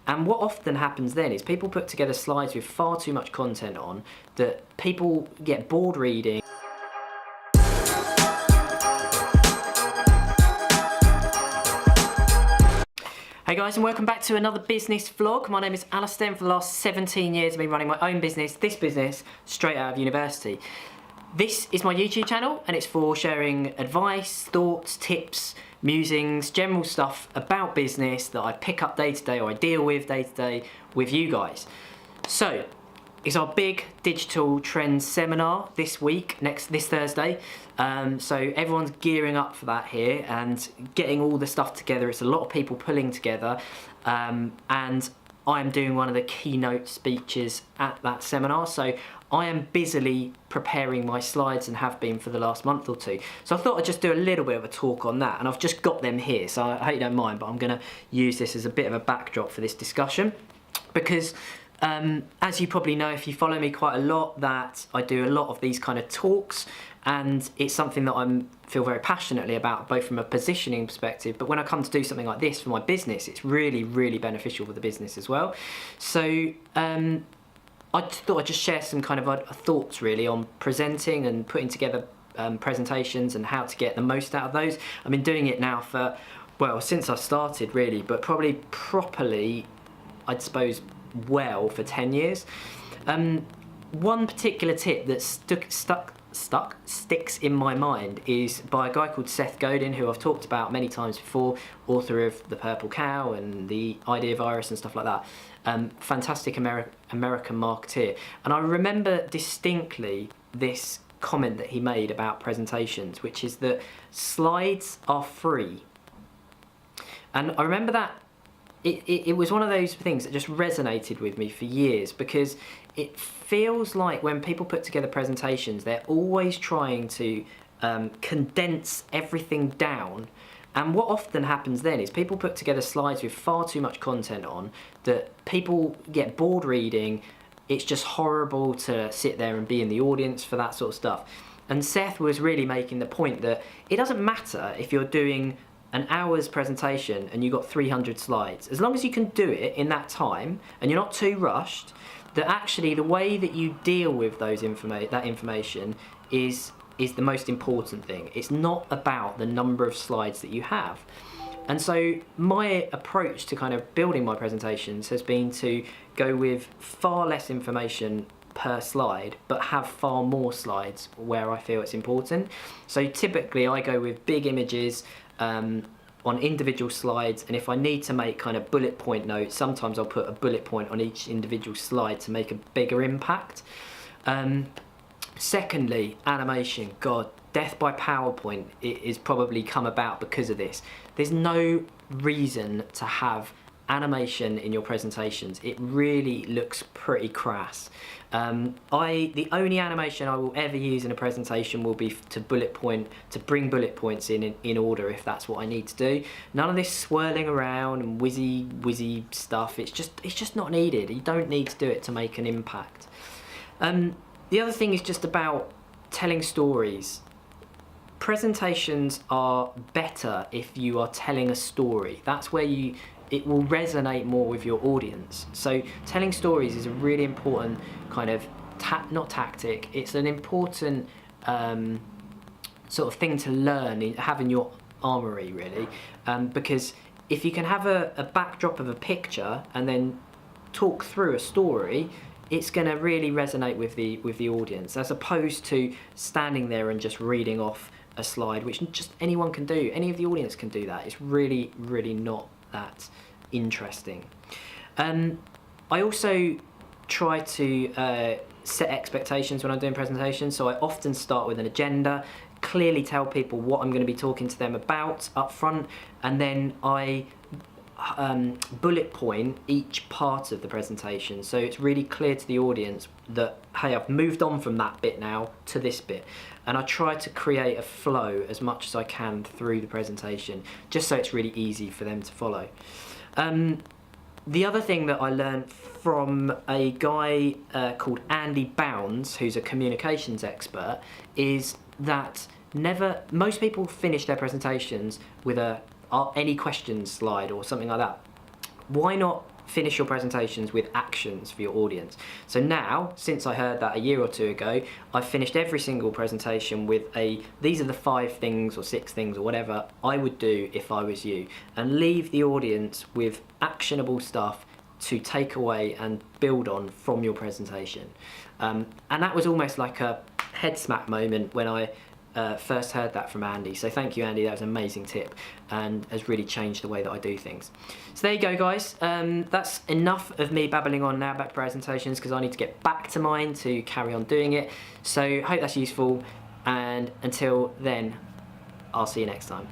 And what often happens then is people put together slides with far too much content on that people get bored reading. Hey guys, and welcome back to another business vlog. My name is Alistair, and for the last 17 years I've been running my own business, this business, straight out of university. This is my YouTube channel, and it's for sharing advice, thoughts, tips, musings, general stuff about business that I pick up day to day, or I deal with day to day with you guys. So, it's our big digital trends seminar this week, this Thursday. So everyone's gearing up for that here and getting all the stuff together. It's a lot of people pulling together, and I'm doing one of the keynote speeches at that seminar. So I am busily preparing my slides and have been for the last month or two. So I thought I'd just do a little bit of a talk on that, and I've just got them here, so I hope you don't mind, but I'm gonna use this as a bit of a backdrop for this discussion, because as you probably know, if you follow me quite a lot, that I do a lot of these kind of talks, and it's something that I feel very passionately about, both from a positioning perspective, but when I come to do something like this for my business, it's really, really beneficial for the business as well. So I thought I'd just share some kind of thoughts really on presenting and putting together presentations and how to get the most out of those. I've been doing it now for, well, since I started really, but probably properly, I'd suppose, well, for 10 years. One particular tip that sticks in my mind is by a guy called Seth Godin, who I've talked about many times before, author of The Purple Cow and The Idea Virus and stuff like that. Fantastic American marketeer. And I remember distinctly this comment that he made about presentations, which is that slides are free. And I remember that it was one of those things that just resonated with me for years, because it feels like when people put together presentations, they're always trying to condense everything down. And what often happens then is people put together slides with far too much content on that people get bored reading. It's just horrible to sit there and be in the audience for that sort of stuff. And Seth was really making the point that it doesn't matter if you're doing an hour's presentation and you've got 300 slides. As long as you can do it in that time and you're not too rushed, that actually the way that you deal with that information is the most important thing. It's not about the number of slides that you have. And so my approach to kind of building my presentations has been to go with far less information per slide, but have far more slides where I feel it's important. So typically I go with big images on individual slides, and if I need to make kind of bullet point notes, sometimes I'll put a bullet point on each individual slide to make a bigger impact. Secondly, animation. God, death by PowerPoint is probably come about because of this. There's no reason to have animation in your presentations. It really looks pretty crass. The only animation I will ever use in a presentation will be to bring bullet points in order if that's what I need to do. None of this swirling around and whizzy stuff. It's just not needed. You don't need to do it to make an impact. The other thing is just about telling stories. Presentations are better if you are telling a story. That's where it will resonate more with your audience. So telling stories is a really important kind of, not tactic, it's an important sort of thing to learn, have in your armoury really, because if you can have a backdrop of a picture and then talk through a story, it's going to really resonate with the audience, as opposed to standing there and just reading off a slide, which just anyone can do. Any of the audience can do that. It's really, really not that interesting. I also try to set expectations when I'm doing presentations, so I often start with an agenda, clearly tell people what I'm going to be talking to them about up front, and then I bullet point each part of the presentation, so it's really clear to the audience that, hey, I've moved on from that bit now to this bit, and I try to create a flow as much as I can through the presentation, just so it's really easy for them to follow. The other thing that I learned from a guy called Andy Bounds, who's a communications expert, is that most people finish their presentations with any questions slide or something like that. Why not finish your presentations with actions for your audience. So now, since I heard that a year or two ago, I've finished every single presentation with these are the 5 things or 6 things or whatever I would do if I was you, and leave the audience with actionable stuff to take away and build on from your presentation. And that was almost like a head smack moment when I first heard that from Andy. So thank you, Andy, that was an amazing tip and has really changed the way that I do things. So there you go, guys. That's enough of me babbling on now back to presentations, because I need to get back to mine to carry on doing it. So hope that's useful, and until then, I'll see you next time.